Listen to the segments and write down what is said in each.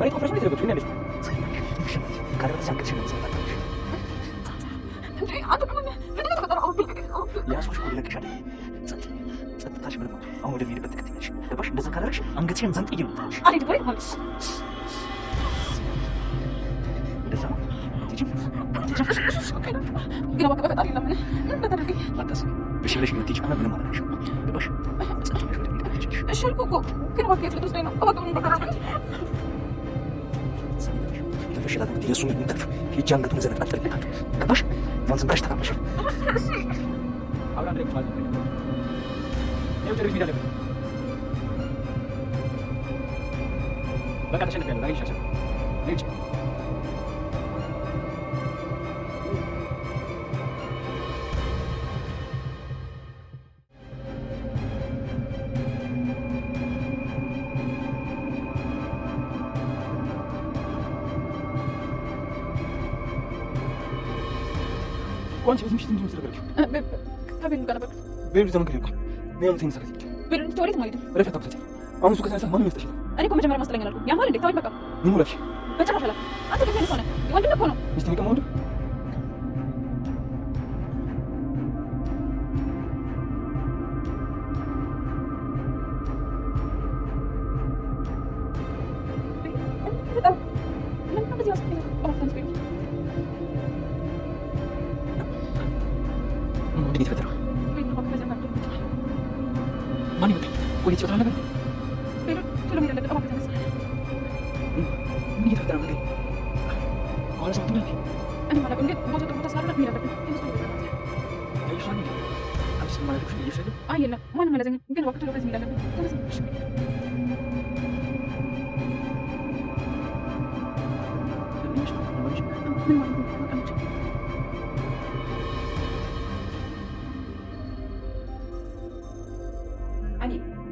እኔ ኮፍረሽ ነው የተደረገችው ያለሽ ካለበት ሳንከትሽ ነው ሰጣጣ እንዴ አጥቅም ምን ተፈጠረ አሁን ያሶሽ ሁሉ ለከሻለ ጸጥታሽ ምንም አሁን ወደ ሄደበት ተከትለሽ ገባሽ እንደዛ ካላረግሽ አንገትሽን ዘንጥይ ነው አሪፍ ወይ ማለት እንደዛ ግን ወቀበ ፈጣሪ ለምን እንደተደረገ አታስቢ እሺ ብለሽ ነው ትይጭ ምንም አላረግሽ ገባሽ እሺ አልኩ ግን ወቀት ልትወስደኝ ነው አባቱ ምን በቀራጭ ተፈሽላት የሱ ምን ተፈ ሂጅ አንገቱን ዘነጣጠል ገባሽ ማን ዝም ብለሽ ተቀመሽ አብራ ድረግ ማለት ነው ነው ትርግ ቢዳለ በቃ ተሸንፈ ያለው ዳግሽ ልጅ وانت لازم تشتي ندير سرقلك قبل نقرب بيرو زمان كريم ميام زين سرقتك بيرو انت وريت مايد رفعت طبتي انا سوق سنه ما يفتش انا كم مجمره مستلين لكم يا مال انت تاوي بقى مين ولاش بتعرف لا انت كيف هنا يوالد لك هنا مستني كم مود ماني بك وليت شغله لك كل من اللي ابغى بس مين يقدر معي ولا صوت مني انا ما لقيت بوجه متصل لك مين لك ايش صار لي امس ما لقيتش لي شيء اي لا ما انا لازم يمكن وقت لو لازم لك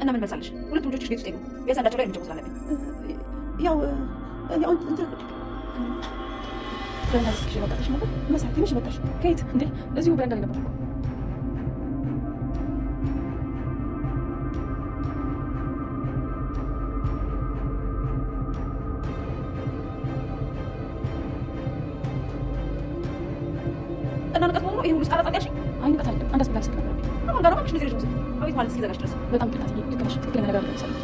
انا من مسالش ሁለቱም ልጆችሽ ቤት ውስጥ ነው ያሳዳቸው ላይ እንጀምር ስላለብኝ ያው እንት በእናትሽ ከሽ መጣሽ ነበር መሳት ምንሽ መጣሽ ከየት እንዴ እዚሁ በእንዳለ ነበር እና ንቀት ነው ይሄ ሁሉ ስቃላ ጻጋሽ አይ ንቀት አይደለም አንዳስ ብላስ ነበር አሁን ጋር ማክሽ ነገር ነው አቤት ማለት እስኪዘጋሽ ድረስ በጣም ጥቃት ይልከሽ ትክክለኛ ነገር ነው ሰለኝ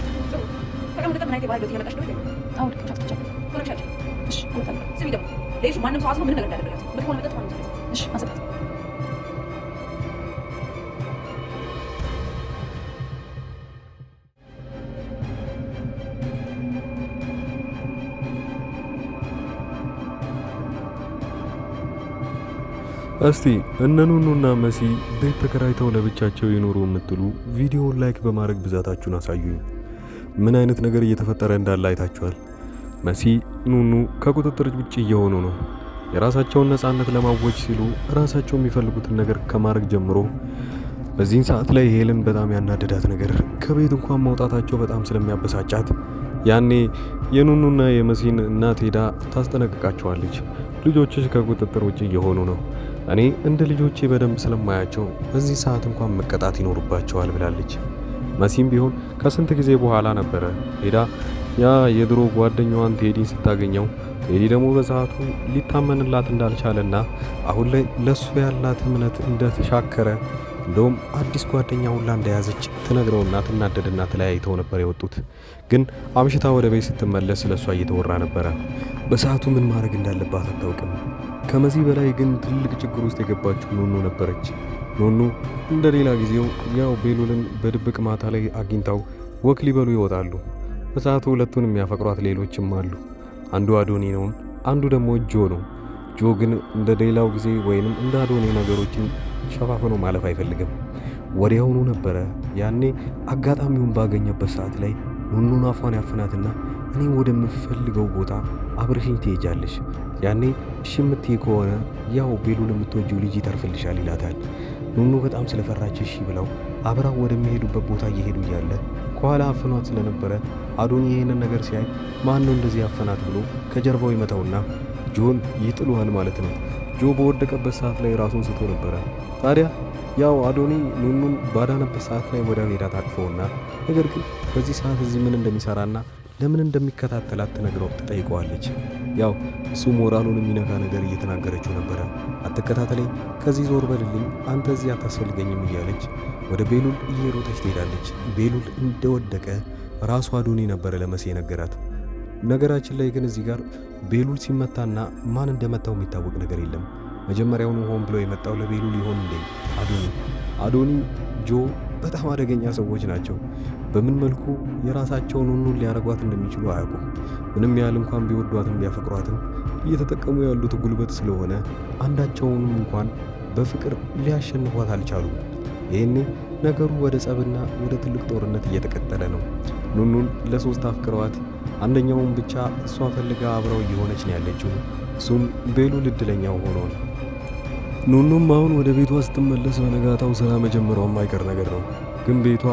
ተቀምጥ ተቀምጥ ናይቴ ባይዶት ያለቀሽ ነው አሁን ከቻት ከቻት ወረሻት እሺ ወጣለ ስሚ ደግሞ ለይሽ ማንንም ሰው አስሞ ምን ነገር እንዳደረጋት በትሆነ መጠጥ ማለት ነው እሺ አሰጣት እስቲ እነኑኑና መሲ ቤት ተከራይተው ለብቻቸው ይኖሩ የምትሉ ቪዲዮውን ላይክ በማድረግ ብዛታችሁን አሳዩኝ። ምን አይነት ነገር እየተፈጠረ እንዳለ አይታችኋል። መሲ ኑኑ ከቁጥጥር ውጭ እየሆኑ ነው። የራሳቸውን ነፃነት ለማወጅ ሲሉ ራሳቸው የሚፈልጉትን ነገር ከማድረግ ጀምሮ በዚህን ሰዓት ላይ ሄለን በጣም ያናደዳት ነገር ከቤት እንኳን መውጣታቸው በጣም ስለሚያበሳጫት ያኔ የኑኑና የመሲን እናት ሄዳ ታስጠነቅቃቸዋለች። ልጆችሽ ከቁጥጥር ውጭ እየሆኑ ነው፣ እኔ እንደ ልጆቼ በደንብ ስለማያቸው በዚህ ሰዓት እንኳን መቀጣት ይኖርባቸዋል ብላለች። መሲም ቢሆን ከስንት ጊዜ በኋላ ነበረ ሄዳ ያ የድሮ ጓደኛዋን ቴዲን ስታገኘው ቴዲ ደግሞ በሰዓቱ ሊታመንላት እንዳልቻለና አሁን ላይ ለሱ ያላት እምነት እንደተሻከረ እንደውም አዲስ ጓደኛ ሁላ እንደያዘች ትነግረውና ትናደድና ተለያይተው ነበር የወጡት። ግን አምሽታ ወደ ቤት ስትመለስ ስለሷ እየተወራ ነበረ። በሰዓቱ ምን ማድረግ እንዳለባት አታውቅም። ከመዚህ በላይ ግን ትልቅ ችግር ውስጥ የገባችው ኑኑ ነበረች። ኑኑ እንደ ሌላ ጊዜው ያው ቤሉልን በድብቅ ማታ ላይ አግኝታው ወክ ሊበሉ ይወጣሉ። በሰዓቱ ሁለቱን የሚያፈቅሯት ሌሎችም አሉ። አንዱ አዶኒ ነው፣ አንዱ ደግሞ ጆ ነው። ጆ ግን እንደ ሌላው ጊዜ ወይንም እንደ አዶኒ ነገሮችን ሸፋፍኖ ማለፍ አይፈልግም። ወዲያውኑ ነበረ ያኔ አጋጣሚውን ባገኘበት ሰዓት ላይ ኑኑን አፏን ያፈናትና እኔ ወደምፈልገው ቦታ አብረሽኝ ትሄጃለሽ፣ ያኔ እሺ የምትይ ከሆነ ያው ቤሉል የምትወጂው ልጅ ይተርፍልሻል ይላታል። ኑኑ በጣም ስለፈራች እሺ ብለው አብራው ወደሚሄዱበት ቦታ እየሄዱ እያለ ከኋላ አፍኗት ስለነበረ አዶኒ ይሄንን ነገር ሲያይ ማን ነው እንደዚህ አፈናት ብሎ ከጀርባው ይመታውና ጆን ይጥሉሃል ማለት ነው። ጆ በወደቀበት ሰዓት ላይ ራሱን ስቶ ነበረ። ታዲያ ያው አዶኒ ኑኑን ባዳነበት ሰዓት ላይ ወደ ሄዳ ታቅፈውና ነገር ግን በዚህ ሰዓት እዚህ ምን እንደሚሰራና ለምን እንደሚከታተላት ትጠይቀዋለች። ያው እሱ ሞራሉን የሚነካ ነገር እየተናገረችው ነበረ። አትከታተለኝ፣ ከዚህ ዞር በልልኝ፣ አንተ እዚህ አታስፈልገኝም እያለች ወደ ቤሉል እየሮጠች ትሄዳለች። ቤሉል እንደወደቀ ራሱ አዶኒ ነበረ ለመሲ ነገራት። ነገራችን ላይ ግን እዚህ ጋር ቤሉል ሲመታና ማን እንደመታው የሚታወቅ ነገር የለም። መጀመሪያውኑ ሆን ብሎ የመጣው ለቤሉል ይሆን እንዴ? አዶኒ ጆ በጣም አደገኛ ሰዎች ናቸው። በምን መልኩ የራሳቸውን ሁሉ ሊያረጓት እንደሚችሉ አያውቁም። ምንም ያህል እንኳን ቢወዷትም ቢያፈቅሯትም እየተጠቀሙ ያሉት ጉልበት ስለሆነ አንዳቸውንም እንኳን በፍቅር ሊያሸንፏት አልቻሉም። ይህኔ ነገሩ ወደ ጸብና ወደ ትልቅ ጦርነት እየተቀጠለ ነው። ኑኑን ለሶስት አፍቅረዋት አንደኛውን ብቻ እሷ ፈልጋ አብረው እየሆነች ነው ያለችው። እሱም ቤሉል እድለኛው ሆኖ ነው። ኑኑም አሁን ወደ ቤቷ ስትመለስ በነጋታው ስራ መጀመሯ የማይቀር ነገር ነው። ግን ቤቷ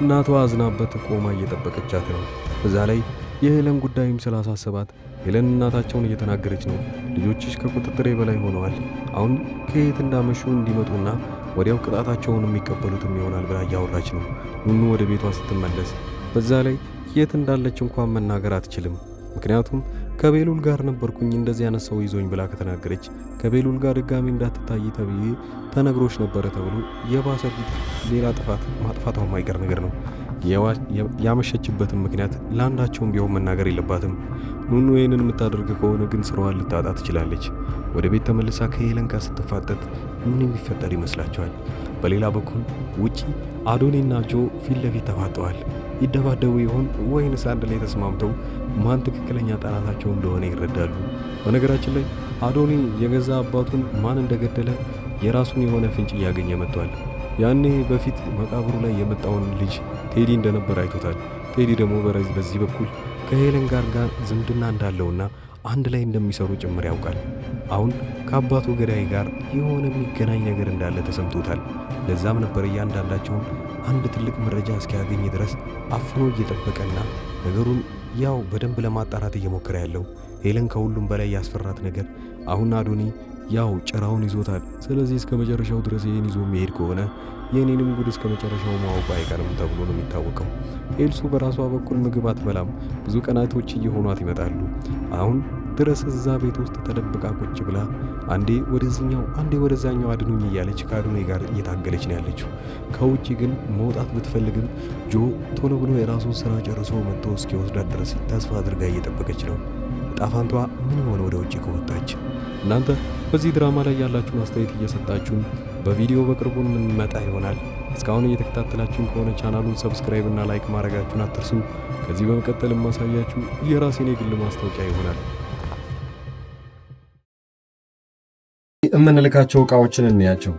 እናቷ አዝናበት ቆማ እየጠበቀቻት ነው። በዛ ላይ የሄለን ጉዳይም ስላሳሰባት ሄለን እናታቸውን እየተናገረች ነው። ልጆችሽ ከቁጥጥሬ በላይ ሆነዋል። አሁን ከየት እንዳመሹ እንዲመጡና ወዲያው ቅጣታቸውን የሚቀበሉትም ይሆናል ብላ እያወራች ነው ኑኑ ወደ ቤቷ ስትመለስ። በዛ ላይ የት እንዳለች እንኳን መናገር አትችልም። ምክንያቱም ከቤሉል ጋር ነበርኩኝ እንደዚህ አይነት ሰው ይዞኝ ብላ ከተናገረች ከቤሉል ጋር ድጋሚ እንዳትታይ ተብዬ ተነግሮች ነበረ ተብሎ የባሰ ሌላ ጥፋት ማጥፋቷ የማይቀር ነገር ነው። ያመሸችበትን ምክንያት ለአንዳቸውም ቢሆን መናገር የለባትም። ኑኑ ይህንን የምታደርግ ከሆነ ግን ስራዋን ልታጣ ትችላለች። ወደ ቤት ተመልሳ ከሄለን ጋር ስትፋጠጥ ምን የሚፈጠር ይመስላችኋል? በሌላ በኩል ውጪ አዶኒና ጆ ፊት ለፊት ተፋጠዋል። ይደባደቡ ይሆን ወይንስ አንድ ላይ ተስማምተው ማን ትክክለኛ ጠላታቸው እንደሆነ ይረዳሉ? በነገራችን ላይ አዶኒ የገዛ አባቱን ማን እንደገደለ የራሱን የሆነ ፍንጭ እያገኘ መጥቷል። ያኔ በፊት መቃብሩ ላይ የመጣውን ልጅ ቴዲ እንደነበር አይቶታል። ቴዲ ደግሞ በዚህ በኩል ከሄለን ጋር ዝምድና እንዳለውና አንድ ላይ እንደሚሰሩ ጭምር ያውቃል። አሁን ከአባቱ ገዳይ ጋር የሆነ የሚገናኝ ነገር እንዳለ ተሰምቶታል። ለዛም ነበር እያንዳንዳቸውን አንድ ትልቅ መረጃ እስኪያገኝ ድረስ አፍኖ እየጠበቀና ነገሩን ያው በደንብ ለማጣራት እየሞከረ ያለው። ሄለን ከሁሉም በላይ ያስፈራት ነገር አሁን አዶኒ ያው ጭራውን ይዞታል። ስለዚህ እስከ መጨረሻው ድረስ ይህን ይዞ የሚሄድ ከሆነ የኔንም ጉድ እስከ መጨረሻው ማወቁ አይቀርም ተብሎ ነው የሚታወቀው። ኤልሱ በራሷ በኩል ምግብ አትበላም። ብዙ ቀናቶች እየሆኗት ይመጣሉ። አሁን ድረስ እዛ ቤት ውስጥ ተደብቃ ቁጭ ብላ አንዴ ወደዚህኛው አንዴ ወደዛኛው አድኑኝ እያለች ከአዶኒ ጋር እየታገለች ነው ያለችው። ከውጭ ግን መውጣት ብትፈልግም ጆ ቶሎ ብሎ የራሱን ስራ ጨርሶ መጥቶ እስኪወስዳት ድረስ ተስፋ አድርጋ እየጠበቀች ነው። ጣፋንቷ ምን ሆነ ወደ ውጭ ከወጣች? እናንተ በዚህ ድራማ ላይ ያላችሁን አስተያየት እየሰጣችሁን በቪዲዮ በቅርቡ የምንመጣ ይሆናል። እስካሁን እየተከታተላችሁን ከሆነ ቻናሉን ሰብስክራይብ እና ላይክ ማድረጋችሁን አትርሱ። ከዚህ በመቀጠል የማሳያችሁ የራሴን የግል ማስታወቂያ ይሆናል። የምንልካቸው እቃዎችን እንያቸው።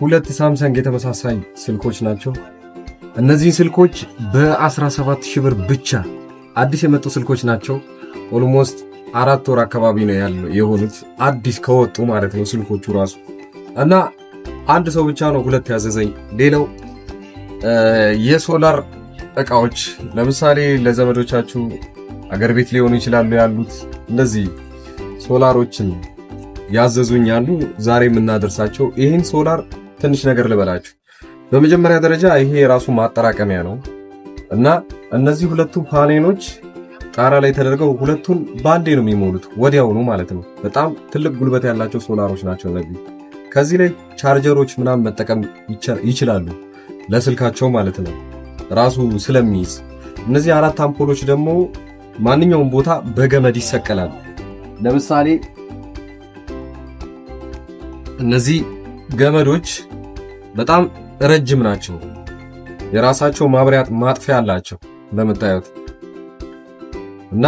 2 ሳምሰንግ የተመሳሳይ ስልኮች ናቸው። እነዚህ ስልኮች በ17,000 ብር ብቻ አዲስ የመጡ ስልኮች ናቸው። ኦልሞስት 4 ወር አካባቢ ነው የሆኑት አዲስ ከወጡ ማለት ነው ስልኮቹ ራሱ። እና አንድ ሰው ብቻ ነው 2 ያዘዘኝ። ሌላው የሶላር እቃዎች ለምሳሌ ለዘመዶቻችሁ አገር ቤት ሊሆኑ ይችላሉ ያሉት እንደዚህ ሶላሮችን ያዘዙኝ ያሉ ዛሬ የምናደርሳቸው። ይህን ሶላር ትንሽ ነገር ልበላችሁ። በመጀመሪያ ደረጃ ይሄ የራሱ ማጠራቀሚያ ነው እና እነዚህ ሁለቱ ፓኔሎች ጣራ ላይ ተደርገው ሁለቱን ባንዴ ነው የሚሞሉት ወዲያውኑ ማለት ነው። በጣም ትልቅ ጉልበት ያላቸው ሶላሮች ናቸው እነዚህ። ከዚህ ላይ ቻርጀሮች ምናምን መጠቀም ይችላሉ ለስልካቸው ማለት ነው ራሱ ስለሚይዝ። እነዚህ 4 አምፖሎች ደግሞ ማንኛውም ቦታ በገመድ ይሰቀላል። ለምሳሌ እነዚህ ገመዶች በጣም ረጅም ናቸው። የራሳቸው ማብሪያ ማጥፊያ አላቸው እንደምታዩት እና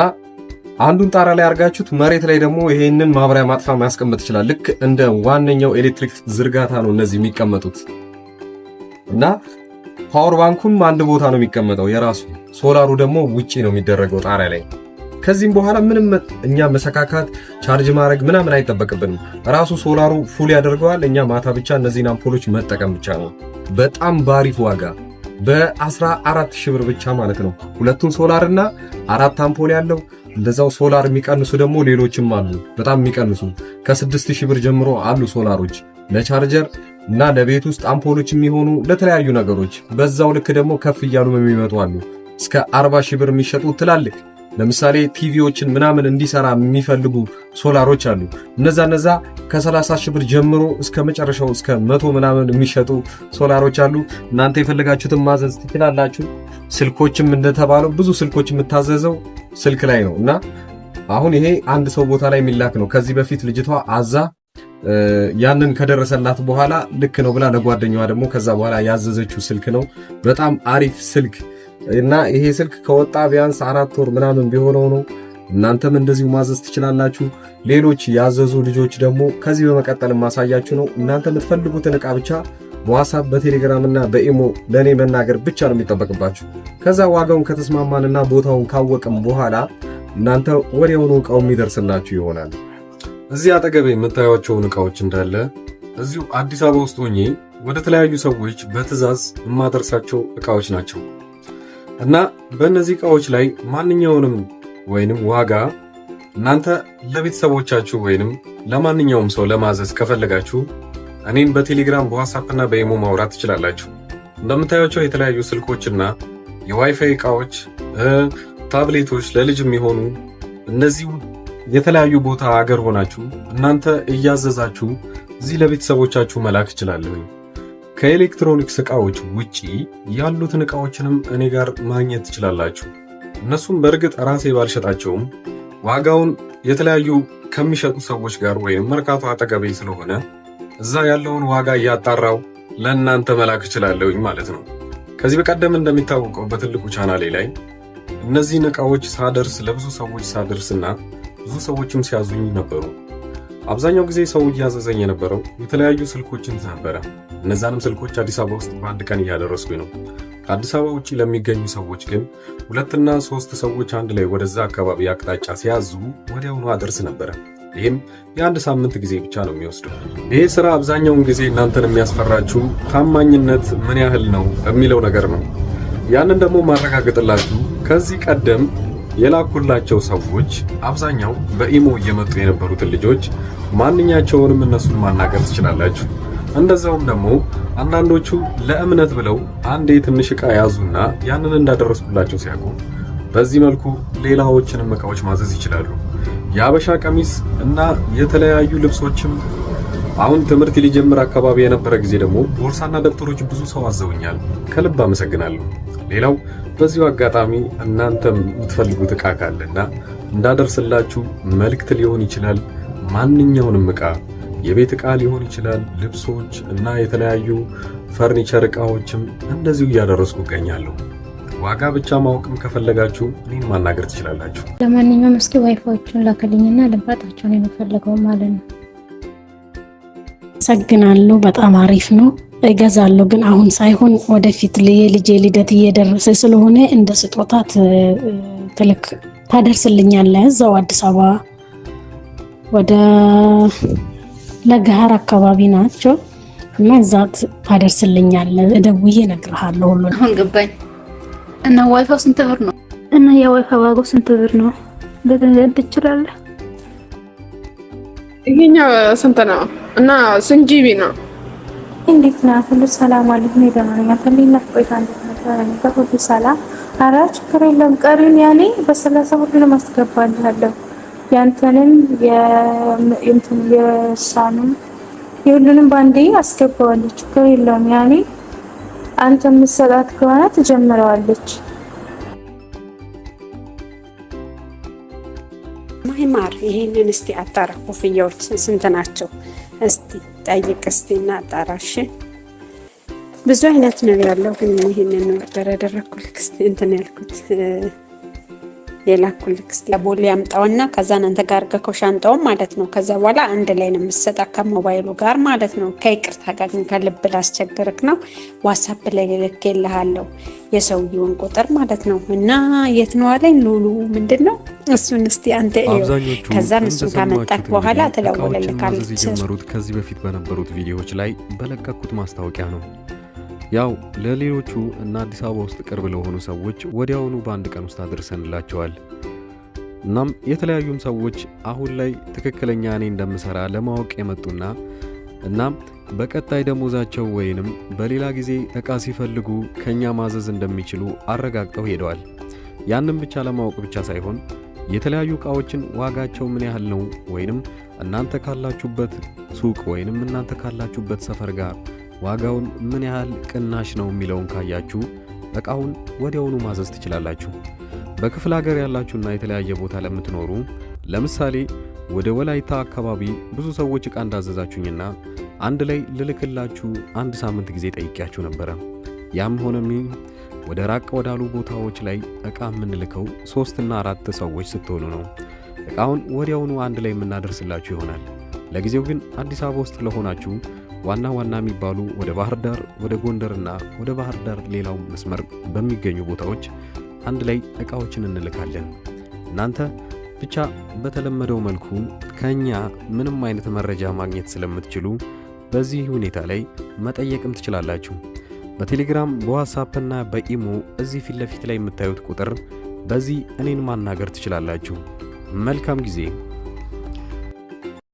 አንዱን ጣራ ላይ አርጋችሁት መሬት ላይ ደግሞ ይሄንን ማብሪያ ማጥፋ ማስቀመጥ ይችላል። ልክ እንደ ዋነኛው ኤሌክትሪክ ዝርጋታ ነው እነዚህ የሚቀመጡት። እና ፓወር ባንኩም አንድ ቦታ ነው የሚቀመጠው የራሱ። ሶላሩ ደግሞ ውጪ ነው የሚደረገው ጣራ ላይ። ከዚህም በኋላ ምንም እኛ መሰካካት ቻርጅ ማድረግ ምናምን አይጠበቅብንም። ራሱ ሶላሩ ፉል ያደርገዋል። እኛ ማታ ብቻ እነዚህን አምፖሎች መጠቀም ብቻ ነው። በጣም ባሪፍ ዋጋ በ14,000 ብር ብቻ ማለት ነው። ሁለቱን ሶላር እና 4 አምፖል ያለው እንደዛው ሶላር የሚቀንሱ ደግሞ ሌሎችም አሉ። በጣም የሚቀንሱ ከ6,000 ብር ጀምሮ አሉ ሶላሮች ለቻርጀር እና ለቤት ውስጥ አምፖሎች የሚሆኑ ለተለያዩ ነገሮች። በዛው ልክ ደግሞ ከፍ እያሉ የሚመጡ አሉ። እስከ 40 ሺህ ብር የሚሸጡ ትላልቅ ለምሳሌ ቲቪዎችን ምናምን እንዲሰራ የሚፈልጉ ሶላሮች አሉ። እነዛ ከ30 ሺህ ብር ጀምሮ እስከ መጨረሻው እስከ 100 ምናምን የሚሸጡ ሶላሮች አሉ። እናንተ የፈለጋችሁትን ማዘዝ ትችላላችሁ። ስልኮችም እንደተባለው ብዙ ስልኮች የምታዘዘው ስልክ ላይ ነው እና አሁን ይሄ አንድ ሰው ቦታ ላይ የሚላክ ነው። ከዚህ በፊት ልጅቷ አዛ ያንን ከደረሰላት በኋላ ልክ ነው ብላ ለጓደኛዋ ደግሞ ከዛ በኋላ ያዘዘችው ስልክ ነው። በጣም አሪፍ ስልክ እና ይሄ ስልክ ከወጣ ቢያንስ 4 ወር ምናምን ቢሆነው ነው። እናንተም እንደዚሁ ማዘዝ ትችላላችሁ። ሌሎች ያዘዙ ልጆች ደግሞ ከዚህ በመቀጠል ማሳያችሁ ነው። እናንተ የምትፈልጉትን ዕቃ ብቻ በዋትስአፕ በቴሌግራም እና በኢሞ ለኔ መናገር ብቻ ነው የሚጠበቅባችሁ። ከዛ ዋጋውን ከተስማማንና ቦታውን ካወቅም በኋላ እናንተ ወዲያውኑ ዕቃው የሚደርስላችሁ ይሆናል። እዚህ አጠገቤ የምታዩቸውን ዕቃዎች እንዳለ እዚሁ አዲስ አበባ ውስጥ ሆኜ ወደ ተለያዩ ሰዎች በትዕዛዝ የማደርሳቸው ዕቃዎች ናቸው እና በእነዚህ ዕቃዎች ላይ ማንኛውንም ወይንም ዋጋ እናንተ ለቤተሰቦቻችሁ ወይንም ለማንኛውም ሰው ለማዘዝ ከፈለጋችሁ እኔን በቴሌግራም በዋትስአፕ እና በኢሞ ማውራት ትችላላችሁ። እንደምታዩቸው የተለያዩ ስልኮችና የዋይፋይ ዕቃዎች፣ ታብሌቶች ለልጅ የሚሆኑ እነዚህ የተለያዩ ቦታ አገር ሆናችሁ እናንተ እያዘዛችሁ እዚህ ለቤተሰቦቻችሁ መላክ ይችላል። ከኤሌክትሮኒክስ ዕቃዎች ውጪ ያሉትን ዕቃዎችንም እኔ ጋር ማግኘት ትችላላችሁ። እነሱም በእርግጥ ራሴ ባልሸጣቸውም ዋጋውን የተለያዩ ከሚሸጡ ሰዎች ጋር ወይም መርካቶ አጠገቤ ስለሆነ እዛ ያለውን ዋጋ እያጣራው ለእናንተ መላክ እችላለሁኝ ማለት ነው። ከዚህ በቀደም እንደሚታወቀው በትልቁ ቻናሌ ላይ እነዚህን ዕቃዎች ሳደርስ ለብዙ ሰዎች ሳደርስና ብዙ ሰዎችም ሲያዙኝ ነበሩ። አብዛኛው ጊዜ ሰው እያዘዘኝ የነበረው የተለያዩ ስልኮችን ነበረ። እነዛንም ስልኮች አዲስ አበባ ውስጥ በአንድ ቀን እያደረስኩኝ ነው። ከአዲስ አበባ ውጪ ለሚገኙ ሰዎች ግን 2 እና 3 ሰዎች አንድ ላይ ወደዛ አካባቢ አቅጣጫ ሲያዙ ወዲያውኑ አደርስ ነበረ። ይህም የአንድ ሳምንት ጊዜ ብቻ ነው የሚወስደው። ይሄ ስራ አብዛኛውን ጊዜ እናንተን የሚያስፈራችሁ ታማኝነት ምን ያህል ነው የሚለው ነገር ነው። ያንን ደግሞ ማረጋገጥላችሁ ከዚህ ቀደም የላኩላቸው ሰዎች አብዛኛው በኢሞ እየመጡ የነበሩትን ልጆች ማንኛቸውንም እነሱን ማናገር ትችላላችሁ። እንደዛውም ደግሞ አንዳንዶቹ ለእምነት ብለው አንዴ ትንሽ ዕቃ ያዙና ያንን እንዳደረስኩላቸው ሲያውቁ በዚህ መልኩ ሌላዎችንም ዕቃዎች ማዘዝ ይችላሉ። የአበሻ ቀሚስ እና የተለያዩ ልብሶችም አሁን ትምህርት ሊጀምር አካባቢ የነበረ ጊዜ ደግሞ ቦርሳና ደብተሮች ብዙ ሰው አዘውኛል። ከልብ አመሰግናለሁ። ሌላው በዚሁ አጋጣሚ እናንተም የምትፈልጉት ዕቃ ካለና እንዳደርስላችሁ መልእክት ሊሆን ይችላል። ማንኛውንም ዕቃ የቤት ዕቃ ሊሆን ይችላል፣ ልብሶች እና የተለያዩ ፈርኒቸር ዕቃዎችም እንደዚሁ እያደረስኩ እገኛለሁ። ዋጋ ብቻ ማወቅም ከፈለጋችሁ እኔን ማናገር ትችላላችሁ። ለማንኛውም እስኪ ዋይፋዎቹን ላከልኝና ልንፋጣቸውን የምፈልገው ማለት ነው። አመሰግናለሁ። በጣም አሪፍ ነው። እገዛለሁ ግን አሁን ሳይሆን ወደፊት የልጄ ልደት እየደረሰ ስለሆነ እንደ ስጦታ ትልክ ታደርስልኛለህ። እዛው አዲስ አበባ ወደ ለገሃር አካባቢ ናቸው እና እዛ ታደርስልኛለህ። እደውዬ እነግርሃለሁ ሁሉን። አሁን ገባኝ። እና ዋይፋው ስንት ብር ነው? እና የዋይፋው ዋጋው ስንት ብር ነው? ልትነግረኝ ትችላለህ? ይሄኛው ስንት ነው? እና ስንት ጂቢ ነው? እንዴት ነህ? ሁሉ ሰላም አለኝ። ነው ደማኛ ተሚና ቆይታ እንዴት ነህ? ሁሉ ሰላም። ኧረ ችግር የለም። ቀሪን ያኔ በ30 ሁሉንም አስገባልሃለሁ። ያንተንም የእሷንም የሁሉንም ባንዴ አስገባዋለሁ። ችግር የለውም። ያኔ አንተ የምትሰጣት ከሆነ ትጀምረዋለች። ማይማር ይሄንን እስቲ አጣራ። ኮፍያዎች ስንት ናቸው? እስቲ ጠይቅ እስቲ እና አጣራሽ። ብዙ አይነት ነው ያለው፣ ግን ይሄንን ነው ያደረኩልክ። እስቲ እንትን ያልኩት የላኩልክ። እስቲ ቦሌ ያምጣውና ከዛ አንተ ጋር ከሻንጣው ማለት ነው። ከዛ በኋላ አንድ ላይ ነው የምትሰጣ ከሞባይሉ ጋር ማለት ነው። ከይቅርታ ጋር ግን ከልብ ላስቸግርክ ነው። ዋትስአፕ ላይ ልልክልሃለሁ የሰውየውን ቁጥር ማለት ነው። እና የት ነው አለኝ ሉሉ ምንድነው እሱን እስቲ አንተ ከዛ እሱን ካመጣክ በኋላ ትደውልልካለች። የጀመሩት ከዚህ በፊት በነበሩት ቪዲዮዎች ላይ በለቀኩት ማስታወቂያ ነው። ያው ለሌሎቹ እና አዲስ አበባ ውስጥ ቅርብ ለሆኑ ሰዎች ወዲያውኑ በአንድ ቀን ውስጥ አድርሰንላቸዋል። እናም የተለያዩም ሰዎች አሁን ላይ ትክክለኛ እኔ እንደምሰራ ለማወቅ የመጡና እናም በቀጣይ ደሞዛቸው ወይንም በሌላ ጊዜ ዕቃ ሲፈልጉ ከኛ ማዘዝ እንደሚችሉ አረጋግጠው ሄደዋል። ያንን ብቻ ለማወቅ ብቻ ሳይሆን የተለያዩ ዕቃዎችን ዋጋቸው ምን ያህል ነው ወይንም እናንተ ካላችሁበት ሱቅ ወይንም እናንተ ካላችሁበት ሰፈር ጋር ዋጋውን ምን ያህል ቅናሽ ነው የሚለውን ካያችሁ ዕቃውን ወዲያውኑ ማዘዝ ትችላላችሁ። በክፍለ ሀገር ያላችሁና የተለያየ ቦታ ለምትኖሩ ለምሳሌ ወደ ወላይታ አካባቢ ብዙ ሰዎች ዕቃ እንዳዘዛችሁኝና አንድ ላይ ልልክላችሁ አንድ ሳምንት ጊዜ ጠይቄያችሁ ነበረ። ያም ሆነም ወደ ራቅ ወዳሉ ቦታዎች ላይ ዕቃ የምንልከው 3 እና 4 ሰዎች ስትሆኑ ነው። ዕቃውን ወዲያውኑ አንድ ላይ የምናደርስላችሁ ይሆናል። ለጊዜው ግን አዲስ አበባ ውስጥ ለሆናችሁ ዋና ዋና የሚባሉ ወደ ባህር ዳር፣ ወደ ጎንደርና ወደ ባህር ዳር ሌላው መስመር በሚገኙ ቦታዎች አንድ ላይ ዕቃዎችን እንልካለን። እናንተ ብቻ በተለመደው መልኩ ከኛ ምንም አይነት መረጃ ማግኘት ስለምትችሉ በዚህ ሁኔታ ላይ መጠየቅም ትችላላችሁ። በቴሌግራም በዋትስአፕ እና በኢሞ እዚህ ፊት ለፊት ላይ የምታዩት ቁጥር በዚህ እኔን ማናገር ትችላላችሁ። መልካም ጊዜ።